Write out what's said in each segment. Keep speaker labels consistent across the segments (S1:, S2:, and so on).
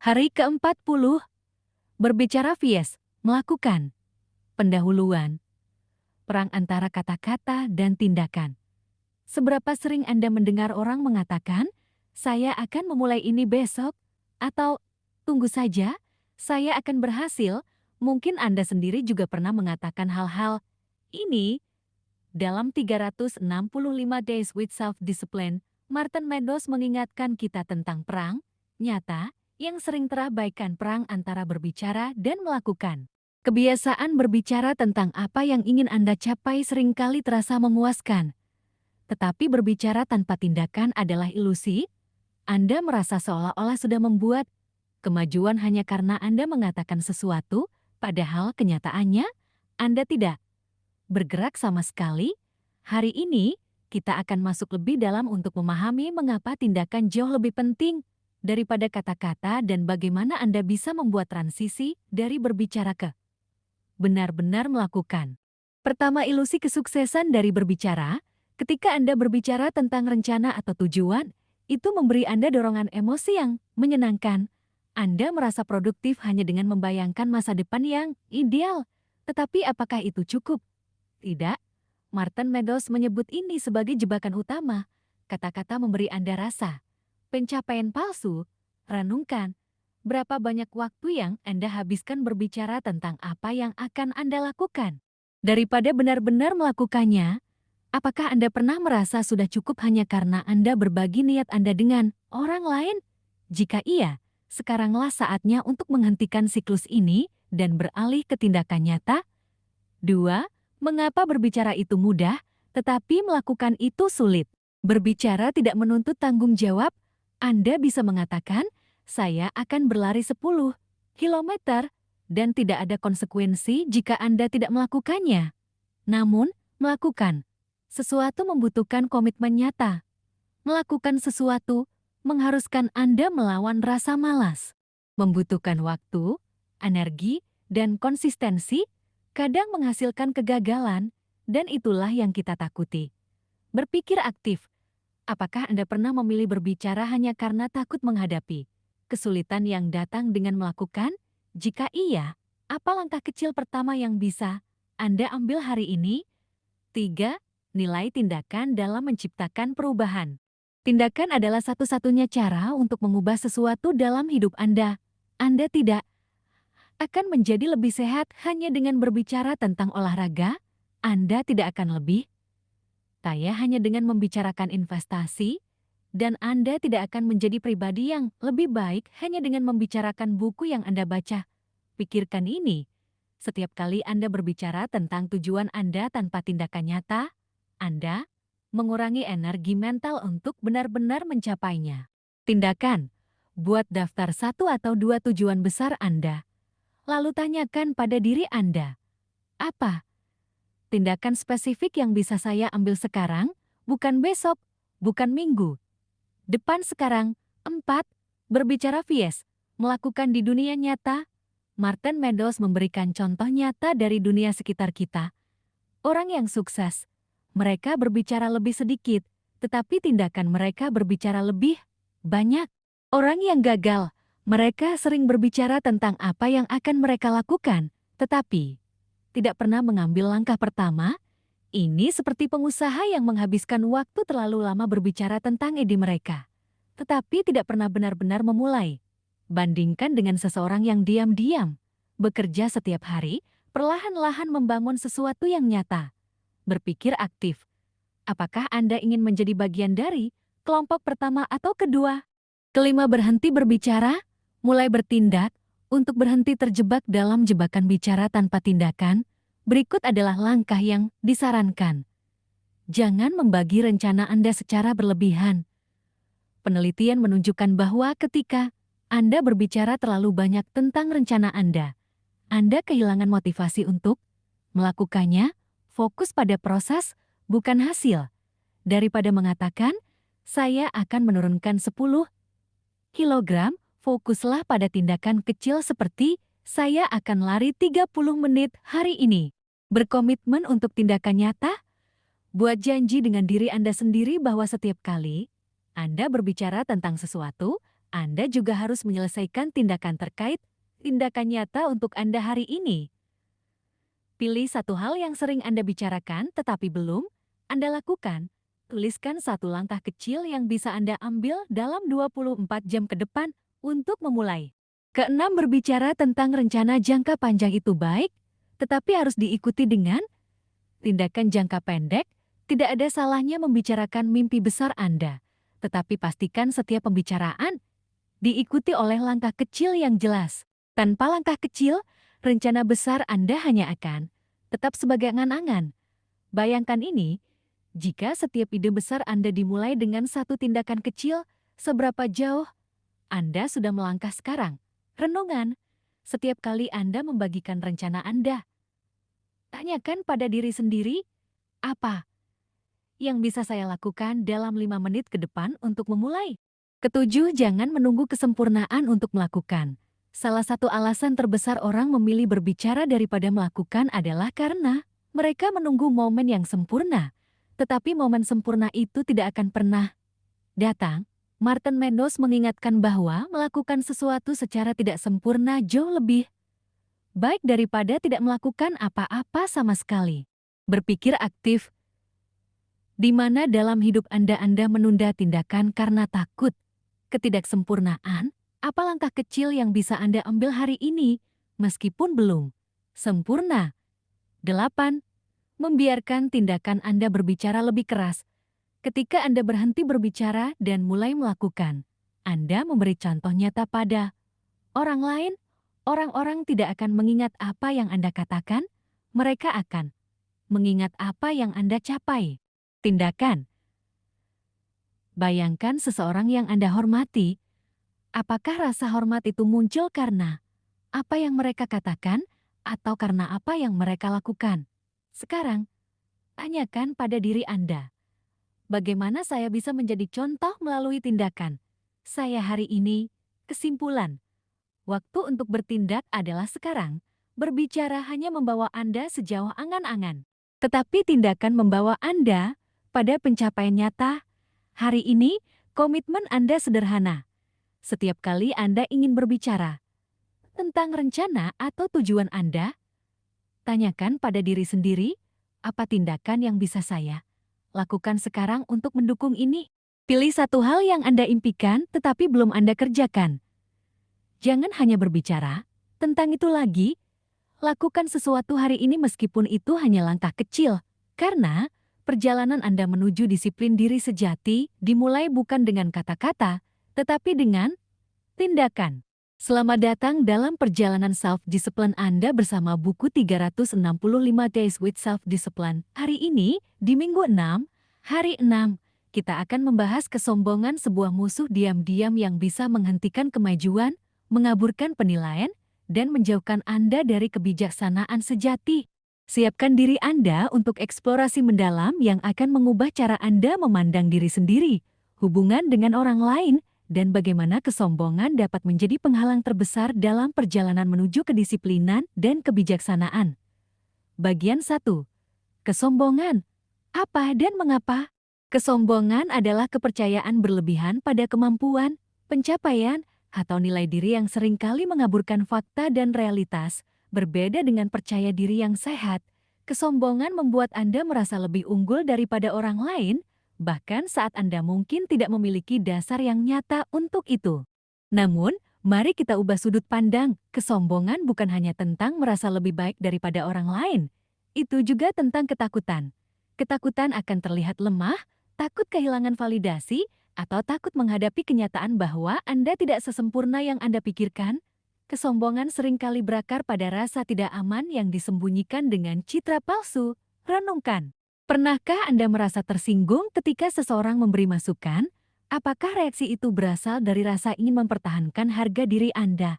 S1: Hari ke-40, berbicara vs. Melakukan. Pendahuluan. Perang antara kata-kata dan tindakan. Seberapa sering Anda mendengar orang mengatakan, saya akan memulai ini besok, atau tunggu saja, saya akan berhasil. Mungkin Anda sendiri juga pernah mengatakan hal-hal ini. Dalam 365 Days with Self-Discipline, Martin Meadows mengingatkan kita tentang perang nyata yang sering terabaikan, perang antara berbicara dan melakukan. Kebiasaan berbicara tentang apa yang ingin Anda capai seringkali terasa memuaskan. Tetapi berbicara tanpa tindakan adalah ilusi. Anda merasa seolah-olah sudah membuat kemajuan hanya karena Anda mengatakan sesuatu, padahal kenyataannya Anda tidak bergerak sama sekali. Hari ini, kita akan masuk lebih dalam untuk memahami mengapa tindakan jauh lebih penting daripada kata-kata dan bagaimana Anda bisa membuat transisi dari berbicara ke benar-benar melakukan. Pertama, ilusi kesuksesan dari berbicara. Ketika Anda berbicara tentang rencana atau tujuan, itu memberi Anda dorongan emosi yang menyenangkan. Anda merasa produktif hanya dengan membayangkan masa depan yang ideal. Tetapi apakah itu cukup? Tidak. Martin Meadows menyebut ini sebagai jebakan utama. Kata-kata memberi Anda rasa pencapaian palsu. Renungkan, berapa banyak waktu yang Anda habiskan berbicara tentang apa yang akan Anda lakukan? Daripada benar-benar melakukannya, apakah Anda pernah merasa sudah cukup hanya karena Anda berbagi niat Anda dengan orang lain? Jika iya, sekaranglah saatnya untuk menghentikan siklus ini dan beralih ke tindakan nyata. 2. Mengapa berbicara itu mudah, tetapi melakukan itu sulit? Berbicara tidak menuntut tanggung jawab. Anda bisa mengatakan, saya akan berlari 10 kilometer, dan tidak ada konsekuensi jika Anda tidak melakukannya. Namun, melakukan sesuatu membutuhkan komitmen nyata. Melakukan sesuatu mengharuskan Anda melawan rasa malas. Membutuhkan waktu, energi, dan konsistensi, kadang menghasilkan kegagalan, dan itulah yang kita takuti. Berpikir aktif. Apakah Anda pernah memilih berbicara hanya karena takut menghadapi kesulitan yang datang dengan melakukan? Jika iya, apa langkah kecil pertama yang bisa Anda ambil hari ini? 3. Nilai tindakan dalam menciptakan perubahan. Tindakan adalah satu-satunya cara untuk mengubah sesuatu dalam hidup Anda. Anda tidak akan menjadi lebih sehat hanya dengan berbicara tentang olahraga. Anda tidak akan lebih kaya hanya dengan membicarakan investasi, dan Anda tidak akan menjadi pribadi yang lebih baik hanya dengan membicarakan buku yang Anda baca. Pikirkan ini. Setiap kali Anda berbicara tentang tujuan Anda tanpa tindakan nyata, Anda mengurangi energi mental untuk benar-benar mencapainya. Tindakan. Buat daftar 1 atau 2 tujuan besar Anda. Lalu tanyakan pada diri Anda, apa tindakan spesifik yang bisa saya ambil sekarang, bukan besok, bukan minggu depan, sekarang? 4. Berbicara vs. Melakukan di dunia nyata. Martin Meadows memberikan contoh nyata dari dunia sekitar kita. Orang yang sukses, mereka berbicara lebih sedikit, tetapi tindakan mereka berbicara lebih banyak. Orang yang gagal, mereka sering berbicara tentang apa yang akan mereka lakukan, tetapi tidak pernah mengambil langkah pertama. Ini seperti pengusaha yang menghabiskan waktu terlalu lama berbicara tentang ide mereka, tetapi tidak pernah benar-benar memulai. Bandingkan dengan seseorang yang diam-diam, bekerja setiap hari, perlahan-lahan membangun sesuatu yang nyata. Berpikir aktif. Apakah Anda ingin menjadi bagian dari kelompok pertama atau kedua? Kelima, berhenti berbicara, mulai bertindak. Untuk berhenti terjebak dalam jebakan bicara tanpa tindakan, berikut adalah langkah yang disarankan. Jangan membagi rencana Anda secara berlebihan. Penelitian menunjukkan bahwa ketika Anda berbicara terlalu banyak tentang rencana Anda kehilangan motivasi untuk melakukannya. Fokus pada proses, bukan hasil. Daripada mengatakan, saya akan menurunkan 10 kilogram, fokuslah pada tindakan kecil seperti, saya akan lari 30 menit hari ini. Berkomitmen untuk tindakan nyata. Buat janji dengan diri Anda sendiri bahwa setiap kali Anda berbicara tentang sesuatu, Anda juga harus menyelesaikan tindakan terkait tindakan nyata untuk Anda hari ini. Pilih satu hal yang sering Anda bicarakan tetapi belum Anda lakukan. Tuliskan satu langkah kecil yang bisa Anda ambil dalam 24 jam ke depan untuk memulai. Keenam, berbicara tentang rencana jangka panjang itu baik, tetapi harus diikuti dengan tindakan jangka pendek. Tidak ada salahnya membicarakan mimpi besar Anda, tetapi pastikan setiap pembicaraan diikuti oleh langkah kecil yang jelas. Tanpa langkah kecil, rencana besar Anda hanya akan tetap sebagai angan-angan. Bayangkan ini, jika setiap ide besar Anda dimulai dengan satu tindakan kecil, seberapa jauh Anda sudah melangkah sekarang? Renungan, setiap kali Anda membagikan rencana Anda, tanyakan pada diri sendiri, apa yang bisa saya lakukan dalam 5 menit ke depan untuk memulai? Ketujuh, jangan menunggu kesempurnaan untuk melakukan. Salah satu alasan terbesar orang memilih berbicara daripada melakukan adalah karena mereka menunggu momen yang sempurna. Tetapi momen sempurna itu tidak akan pernah datang. Martin Meadows mengingatkan bahwa melakukan sesuatu secara tidak sempurna jauh lebih baik daripada tidak melakukan apa-apa sama sekali. Berpikir aktif, di mana dalam hidup Anda menunda tindakan karena takut ketidaksempurnaan. Apa langkah kecil yang bisa Anda ambil hari ini meskipun belum sempurna? 8. Membiarkan tindakan Anda berbicara lebih keras. Ketika Anda berhenti berbicara dan mulai melakukan, Anda memberi contoh nyata pada orang lain. Orang-orang tidak akan mengingat apa yang Anda katakan, mereka akan mengingat apa yang Anda capai. Tindakan. Bayangkan seseorang yang Anda hormati. Apakah rasa hormat itu muncul karena apa yang mereka katakan atau karena apa yang mereka lakukan? Sekarang, tanyakan pada diri Anda. Bagaimana saya bisa menjadi contoh melalui tindakan saya hari ini? Kesimpulan, waktu untuk bertindak adalah sekarang. Berbicara hanya membawa Anda sejauh angan-angan. Tetapi tindakan membawa Anda pada pencapaian nyata. Hari ini, komitmen Anda sederhana. Setiap kali Anda ingin berbicara tentang rencana atau tujuan Anda, tanyakan pada diri sendiri, apa tindakan yang bisa saya lakukan sekarang untuk mendukung ini? Pilih satu hal yang Anda impikan tetapi belum Anda kerjakan. Jangan hanya berbicara tentang itu lagi. Lakukan sesuatu hari ini meskipun itu hanya langkah kecil. Karena perjalanan Anda menuju disiplin diri sejati dimulai bukan dengan kata-kata, tetapi dengan tindakan. Selamat datang dalam perjalanan self-discipline Anda bersama buku 365 Days with Self-Discipline. Hari ini, di minggu 6, hari 6, kita akan membahas kesombongan, sebuah musuh diam-diam yang bisa menghentikan kemajuan, mengaburkan penilaian, dan menjauhkan Anda dari kebijaksanaan sejati. Siapkan diri Anda untuk eksplorasi mendalam yang akan mengubah cara Anda memandang diri sendiri, hubungan dengan orang lain, dan bagaimana kesombongan dapat menjadi penghalang terbesar dalam perjalanan menuju kedisiplinan dan kebijaksanaan. Bagian 1. Kesombongan. Apa dan mengapa? Kesombongan adalah kepercayaan berlebihan pada kemampuan, pencapaian, atau nilai diri yang seringkali mengaburkan fakta dan realitas. Berbeda dengan percaya diri yang sehat, kesombongan membuat Anda merasa lebih unggul daripada orang lain, bahkan saat Anda mungkin tidak memiliki dasar yang nyata untuk itu. Namun, mari kita ubah sudut pandang. Kesombongan bukan hanya tentang merasa lebih baik daripada orang lain. Itu juga tentang ketakutan. Ketakutan akan terlihat lemah, takut kehilangan validasi, atau takut menghadapi kenyataan bahwa Anda tidak sesempurna yang Anda pikirkan. Kesombongan seringkali berakar pada rasa tidak aman yang disembunyikan dengan citra palsu. Renungkan. Pernahkah Anda merasa tersinggung ketika seseorang memberi masukan? Apakah reaksi itu berasal dari rasa ingin mempertahankan harga diri Anda?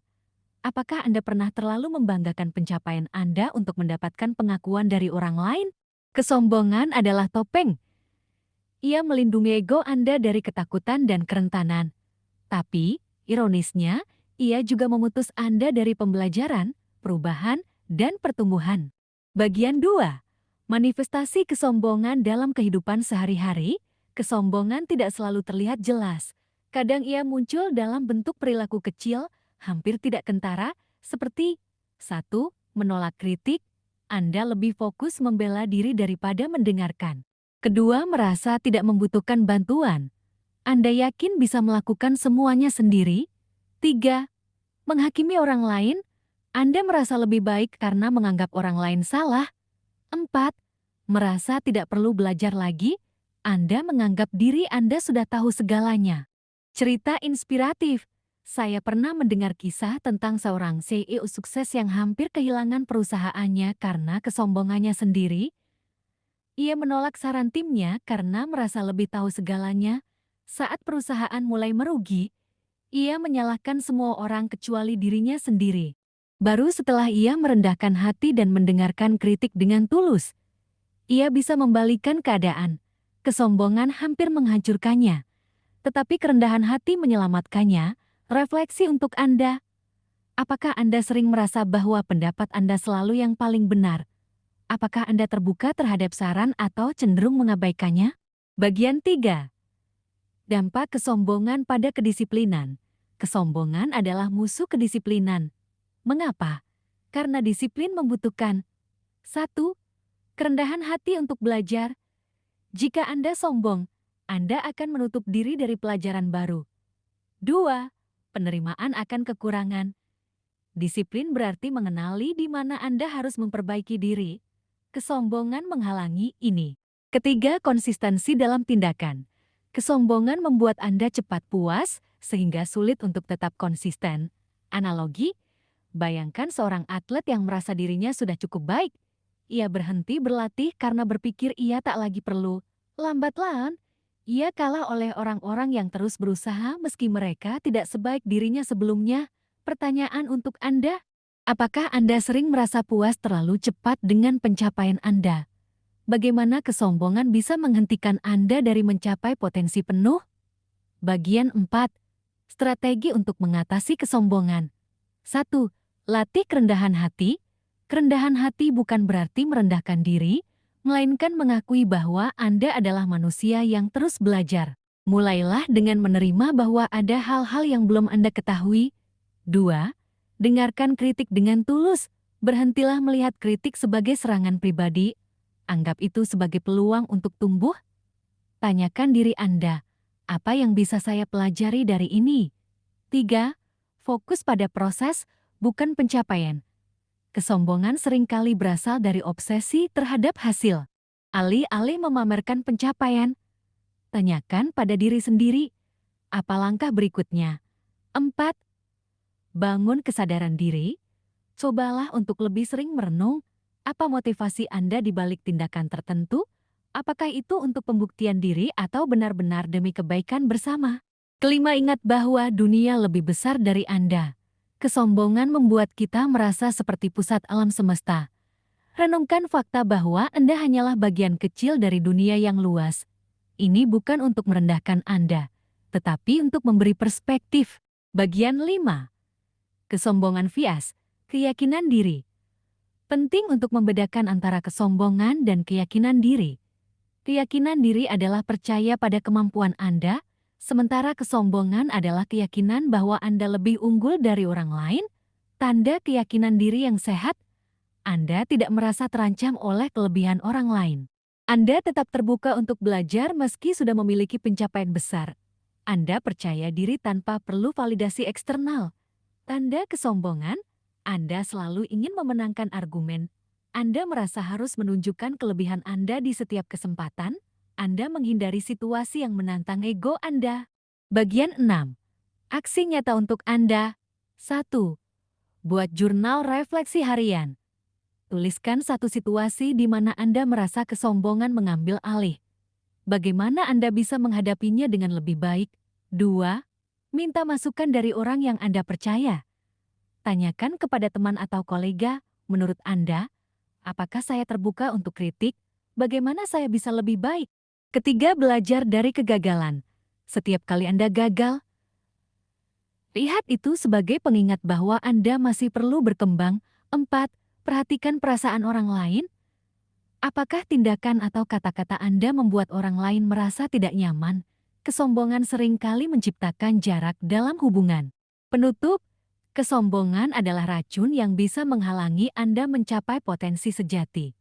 S1: Apakah Anda pernah terlalu membanggakan pencapaian Anda untuk mendapatkan pengakuan dari orang lain? Kesombongan adalah topeng. Ia melindungi ego Anda dari ketakutan dan kerentanan. Tapi, ironisnya, ia juga memutus Anda dari pembelajaran, perubahan, dan pertumbuhan. Bagian 2. Manifestasi kesombongan dalam kehidupan sehari-hari. Kesombongan tidak selalu terlihat jelas. Kadang ia muncul dalam bentuk perilaku kecil, hampir tidak kentara, seperti 1. Menolak kritik, Anda lebih fokus membela diri daripada mendengarkan. Kedua, merasa tidak membutuhkan bantuan. Anda yakin bisa melakukan semuanya sendiri. 3. Menghakimi orang lain, Anda merasa lebih baik karena menganggap orang lain salah. 4. Merasa tidak perlu belajar lagi, Anda menganggap diri Anda sudah tahu segalanya. Cerita inspiratif. Saya pernah mendengar kisah tentang seorang CEO sukses yang hampir kehilangan perusahaannya karena kesombongannya sendiri. Ia menolak saran timnya karena merasa lebih tahu segalanya. Saat perusahaan mulai merugi, ia menyalahkan semua orang kecuali dirinya sendiri. Baru setelah ia merendahkan hati dan mendengarkan kritik dengan tulus, ia bisa membalikan keadaan. Kesombongan hampir menghancurkannya, tetapi kerendahan hati menyelamatkannya. Refleksi untuk Anda. Apakah Anda sering merasa bahwa pendapat Anda selalu yang paling benar? Apakah Anda terbuka terhadap saran atau cenderung mengabaikannya? Bagian 3. Dampak kesombongan pada kedisiplinan. Kesombongan adalah musuh kedisiplinan. Mengapa? Karena disiplin membutuhkan 1. Kerendahan hati untuk belajar. Jika Anda sombong, Anda akan menutup diri dari pelajaran baru. 2. Penerimaan akan kekurangan. Disiplin berarti mengenali di mana Anda harus memperbaiki diri. Kesombongan menghalangi ini. Ketiga, konsistensi dalam tindakan. Kesombongan membuat Anda cepat puas, sehingga sulit untuk tetap konsisten. Analogi, bayangkan seorang atlet yang merasa dirinya sudah cukup baik. Ia berhenti berlatih karena berpikir ia tak lagi perlu. Lambat laun, ia kalah oleh orang-orang yang terus berusaha meski mereka tidak sebaik dirinya sebelumnya. Pertanyaan untuk Anda, apakah Anda sering merasa puas terlalu cepat dengan pencapaian Anda? Bagaimana kesombongan bisa menghentikan Anda dari mencapai potensi penuh? Bagian 4. Strategi untuk mengatasi kesombongan. 1. Latih kerendahan hati. Kerendahan hati bukan berarti merendahkan diri, melainkan mengakui bahwa Anda adalah manusia yang terus belajar. Mulailah dengan menerima bahwa ada hal-hal yang belum Anda ketahui. 2. Dengarkan kritik dengan tulus. Berhentilah melihat kritik sebagai serangan pribadi. Anggap itu sebagai peluang untuk tumbuh. Tanyakan diri Anda, apa yang bisa saya pelajari dari ini? 3. Fokus pada proses, bukan pencapaian. Kesombongan seringkali berasal dari obsesi terhadap hasil. Alih-alih memamerkan pencapaian, tanyakan pada diri sendiri, apa langkah berikutnya? 4. Bangun kesadaran diri. Cobalah untuk lebih sering merenung, apa motivasi Anda di balik tindakan tertentu? Apakah itu untuk pembuktian diri atau benar-benar demi kebaikan bersama? Kelima, ingat bahwa dunia lebih besar dari Anda. Kesombongan membuat kita merasa seperti pusat alam semesta. Renungkan fakta bahwa Anda hanyalah bagian kecil dari dunia yang luas. Ini bukan untuk merendahkan Anda, tetapi untuk memberi perspektif. Bagian 5. Kesombongan bias, keyakinan diri. Penting untuk membedakan antara kesombongan dan keyakinan diri. Keyakinan diri adalah percaya pada kemampuan Anda, sementara kesombongan adalah keyakinan bahwa Anda lebih unggul dari orang lain. Tanda keyakinan diri yang sehat, Anda tidak merasa terancam oleh kelebihan orang lain. Anda tetap terbuka untuk belajar meski sudah memiliki pencapaian besar. Anda percaya diri tanpa perlu validasi eksternal. Tanda kesombongan, Anda selalu ingin memenangkan argumen. Anda merasa harus menunjukkan kelebihan Anda di setiap kesempatan. Anda menghindari situasi yang menantang ego Anda. Bagian 6. Aksi nyata untuk Anda. 1. Buat jurnal refleksi harian. Tuliskan satu situasi di mana Anda merasa kesombongan mengambil alih. Bagaimana Anda bisa menghadapinya dengan lebih baik? 2. Minta masukan dari orang yang Anda percaya. Tanyakan kepada teman atau kolega, menurut Anda, apakah saya terbuka untuk kritik? Bagaimana saya bisa lebih baik? Ketiga, belajar dari kegagalan. Setiap kali Anda gagal, lihat itu sebagai pengingat bahwa Anda masih perlu berkembang. 4. Perhatikan perasaan orang lain. Apakah tindakan atau kata-kata Anda membuat orang lain merasa tidak nyaman? kesombongan seringkali menciptakan jarak dalam hubungan. Penutup, kesombongan adalah racun yang bisa menghalangi Anda mencapai potensi sejati.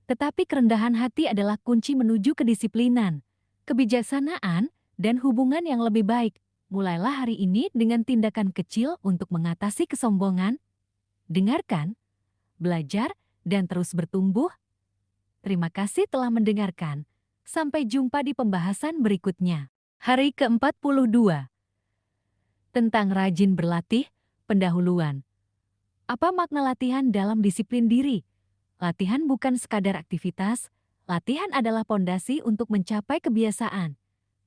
S1: Tetapi kerendahan hati adalah kunci menuju kedisiplinan, kebijaksanaan, dan hubungan yang lebih baik. Mulailah hari ini dengan tindakan kecil untuk mengatasi kesombongan. Dengarkan, belajar, dan terus bertumbuh. Terima kasih telah mendengarkan. Sampai jumpa di pembahasan berikutnya. Hari ke-42. Tentang rajin berlatih, pendahuluan. Apa makna latihan dalam disiplin diri? Latihan bukan sekadar aktivitas, latihan adalah pondasi untuk mencapai kebiasaan,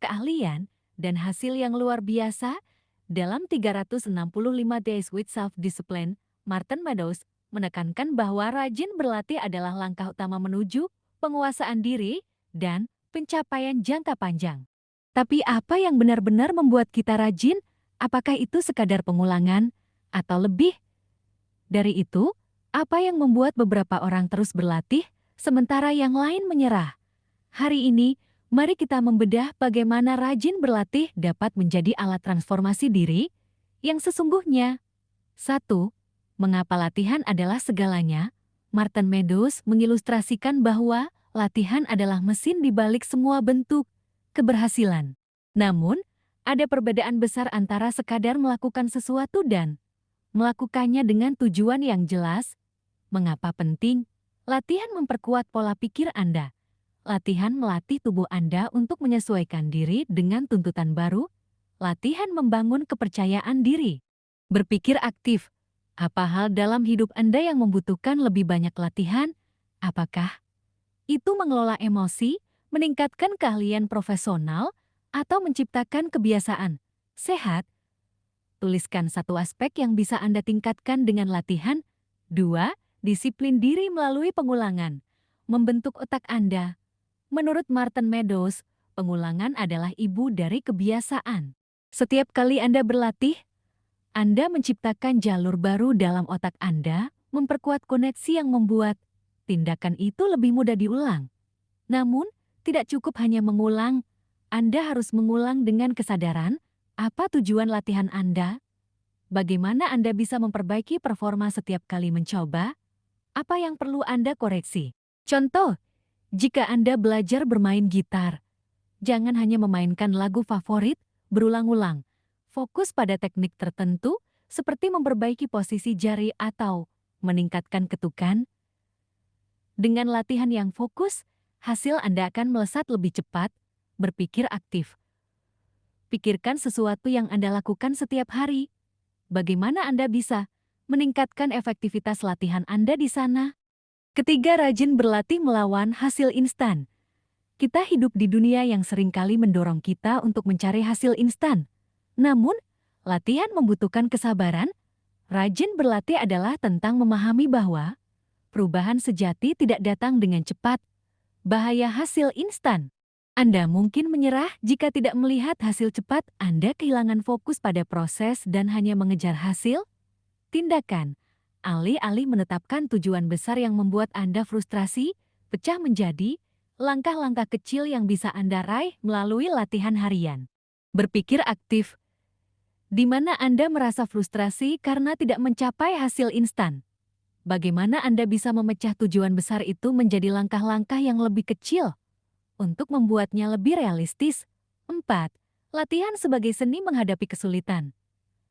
S1: keahlian, dan hasil yang luar biasa. Dalam 365 Days with Self-Discipline, Martin Meadows menekankan bahwa rajin berlatih adalah langkah utama menuju penguasaan diri dan pencapaian jangka panjang. Tapi apa yang benar-benar membuat kita rajin? Apakah itu sekadar pengulangan atau lebih? Dari itu, apa yang membuat beberapa orang terus berlatih sementara yang lain menyerah? Hari ini, mari kita membedah bagaimana rajin berlatih dapat menjadi alat transformasi diri yang sesungguhnya. 1. Mengapa latihan adalah segalanya? Martin Meadows mengilustrasikan bahwa latihan adalah mesin di balik semua bentuk keberhasilan. Namun, ada perbedaan besar antara sekadar melakukan sesuatu dan melakukannya dengan tujuan yang jelas. Mengapa penting? Latihan memperkuat pola pikir Anda. Latihan melatih tubuh Anda untuk menyesuaikan diri dengan tuntutan baru. Latihan membangun kepercayaan diri. Berpikir aktif. Apa hal dalam hidup Anda yang membutuhkan lebih banyak latihan? Apakah itu mengelola emosi, meningkatkan keahlian profesional, atau menciptakan kebiasaan sehat? Tuliskan satu aspek yang bisa Anda tingkatkan dengan latihan. 2. Disiplin diri melalui pengulangan. Membentuk otak Anda. Menurut Martin Meadows, pengulangan adalah ibu dari kebiasaan. Setiap kali Anda berlatih, Anda menciptakan jalur baru dalam otak Anda, memperkuat koneksi yang membuat tindakan itu lebih mudah diulang. Namun, tidak cukup hanya mengulang. Anda harus mengulang dengan kesadaran apa tujuan latihan Anda. Bagaimana Anda bisa memperbaiki performa setiap kali mencoba? Apa yang perlu Anda koreksi? Contoh, jika Anda belajar bermain gitar, jangan hanya memainkan lagu favorit berulang-ulang. Fokus pada teknik tertentu seperti memperbaiki posisi jari atau meningkatkan ketukan. Dengan latihan yang fokus, hasil Anda akan melesat lebih cepat. Berpikir aktif. Pikirkan sesuatu yang Anda lakukan setiap hari. Bagaimana Anda bisa meningkatkan efektivitas latihan Anda di sana? Ketiga, rajin berlatih melawan hasil instan. Kita hidup di dunia yang seringkali mendorong kita untuk mencari hasil instan. Namun, latihan membutuhkan kesabaran. Rajin berlatih adalah tentang memahami bahwa perubahan sejati tidak datang dengan cepat. Bahaya hasil instan. Anda mungkin menyerah jika tidak melihat hasil cepat. Anda kehilangan fokus pada proses dan hanya mengejar hasil. Tindakan. Alih-alih menetapkan tujuan besar yang membuat Anda frustrasi, pecah menjadi langkah-langkah kecil yang bisa Anda raih melalui latihan harian. Berpikir aktif. Di mana Anda merasa frustrasi karena tidak mencapai hasil instan? Bagaimana Anda bisa memecah tujuan besar itu menjadi langkah-langkah yang lebih kecil untuk membuatnya lebih realistis? 4. Latihan sebagai seni menghadapi kesulitan.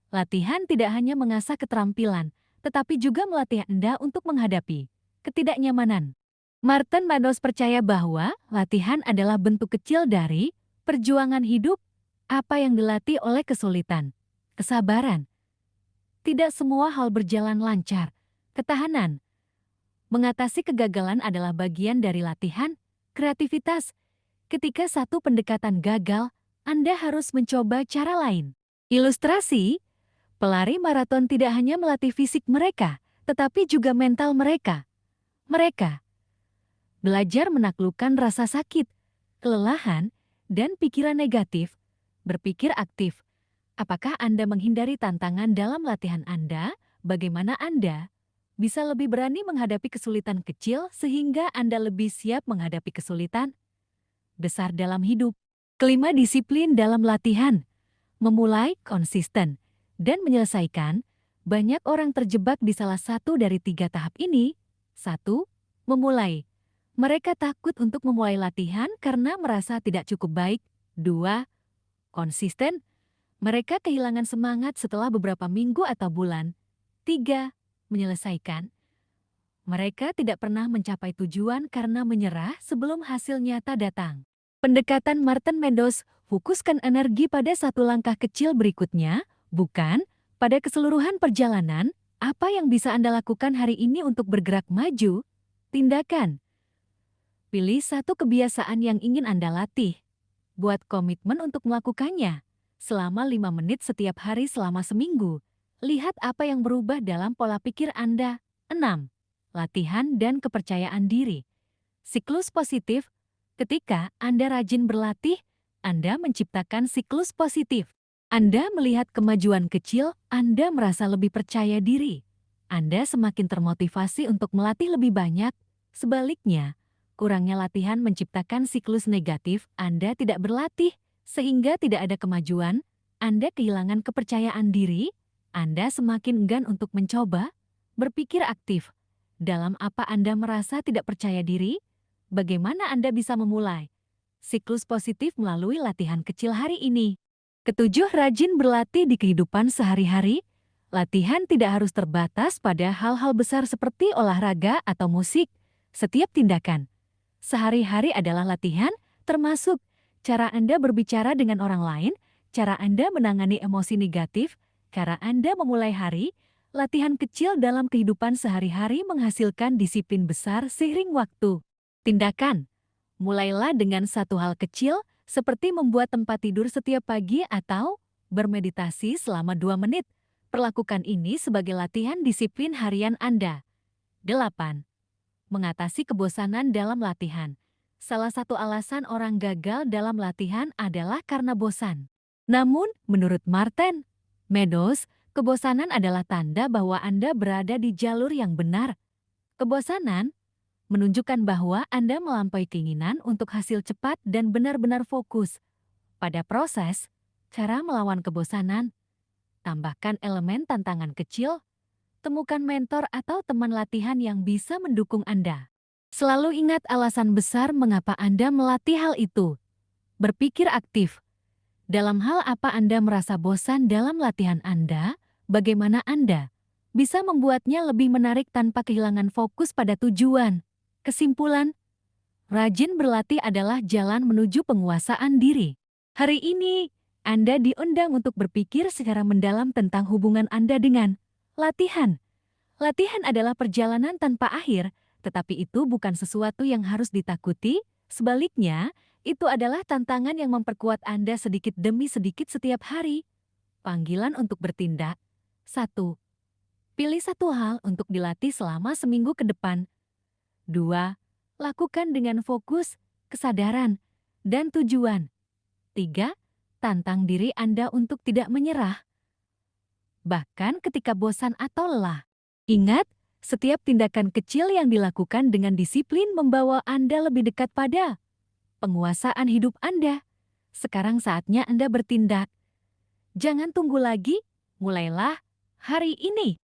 S1: Latihan tidak hanya mengasah keterampilan, tetapi juga melatih Anda untuk menghadapi ketidaknyamanan. Martin Meadows percaya bahwa latihan adalah bentuk kecil dari perjuangan hidup. Apa yang dilatih oleh kesulitan? Kesabaran. Tidak semua hal berjalan lancar. Ketahanan. Mengatasi kegagalan adalah bagian dari latihan. Kreativitas. Ketika satu pendekatan gagal, Anda harus mencoba cara lain. Ilustrasi. Pelari maraton tidak hanya melatih fisik mereka, tetapi juga mental mereka. Mereka belajar menaklukkan rasa sakit, kelelahan, dan pikiran negatif. Berpikir aktif. Apakah Anda menghindari tantangan dalam latihan Anda? Bagaimana Anda bisa lebih berani menghadapi kesulitan kecil sehingga Anda lebih siap menghadapi kesulitan besar dalam hidup? Kelima, disiplin dalam latihan. Memulai, konsisten, dan menyelesaikan. Banyak orang terjebak di salah satu dari 3 tahap ini. 1. Memulai. Mereka takut untuk memulai latihan karena merasa tidak cukup baik. 2. Konsisten. Mereka kehilangan semangat setelah beberapa minggu atau bulan. 3. Menyelesaikan. Mereka tidak pernah mencapai tujuan karena menyerah sebelum hasil nyata datang. Pendekatan Martin Meadows fokuskan energi pada satu langkah kecil berikutnya, bukan pada keseluruhan perjalanan. Apa yang bisa Anda lakukan hari ini untuk bergerak maju? Tindakan. Pilih satu kebiasaan yang ingin Anda latih. Buat komitmen untuk melakukannya. Selama 5 menit setiap hari selama seminggu. Lihat apa yang berubah dalam pola pikir Anda. 6. Latihan dan kepercayaan diri. Siklus positif. Ketika Anda rajin berlatih, Anda menciptakan siklus positif. Anda melihat kemajuan kecil, Anda merasa lebih percaya diri. Anda semakin termotivasi untuk melatih lebih banyak. Sebaliknya, kurangnya latihan menciptakan siklus negatif. Anda tidak berlatih, sehingga tidak ada kemajuan. Anda kehilangan kepercayaan diri. Anda semakin enggan untuk mencoba. Berpikir aktif. Dalam apa Anda merasa tidak percaya diri? Bagaimana Anda bisa memulai siklus positif melalui latihan kecil hari ini? Ketujuh, rajin berlatih di kehidupan sehari-hari. Latihan tidak harus terbatas pada hal-hal besar seperti olahraga atau musik. Setiap tindakan sehari-hari adalah latihan, termasuk cara Anda berbicara dengan orang lain, cara Anda menangani emosi negatif, cara Anda memulai hari. Latihan kecil dalam kehidupan sehari-hari menghasilkan disiplin besar seiring waktu. Tindakan. Mulailah dengan satu hal kecil, seperti membuat tempat tidur setiap pagi atau bermeditasi selama 2 menit. Perlakukan ini sebagai latihan disiplin harian Anda. 8. Mengatasi kebosanan dalam latihan. Salah satu alasan orang gagal dalam latihan adalah karena bosan. Namun, menurut Martin Meadows, kebosanan adalah tanda bahwa Anda berada di jalur yang benar. Kebosanan menunjukkan bahwa Anda melampaui keinginan untuk hasil cepat dan benar-benar fokus pada proses. Cara melawan kebosanan. Tambahkan elemen tantangan kecil. Temukan mentor atau teman latihan yang bisa mendukung Anda. Selalu ingat alasan besar mengapa Anda melatih hal itu. Berpikir aktif. Dalam hal apa Anda merasa bosan dalam latihan Anda? Bagaimana Anda bisa membuatnya lebih menarik tanpa kehilangan fokus pada tujuan? Kesimpulan, rajin berlatih adalah jalan menuju penguasaan diri. Hari ini, Anda diundang untuk berpikir secara mendalam tentang hubungan Anda dengan latihan. Latihan adalah perjalanan tanpa akhir, tetapi itu bukan sesuatu yang harus ditakuti. Sebaliknya, itu adalah tantangan yang memperkuat Anda sedikit demi sedikit setiap hari. Panggilan untuk bertindak. 1. Pilih satu hal untuk dilatih selama seminggu ke depan. 2. Lakukan dengan fokus, kesadaran, dan tujuan. 3. Tantang diri Anda untuk tidak menyerah, bahkan ketika bosan atau lelah. Ingat, setiap tindakan kecil yang dilakukan dengan disiplin membawa Anda lebih dekat pada penguasaan hidup Anda. Sekarang saatnya Anda bertindak. Jangan tunggu lagi, mulailah hari ini.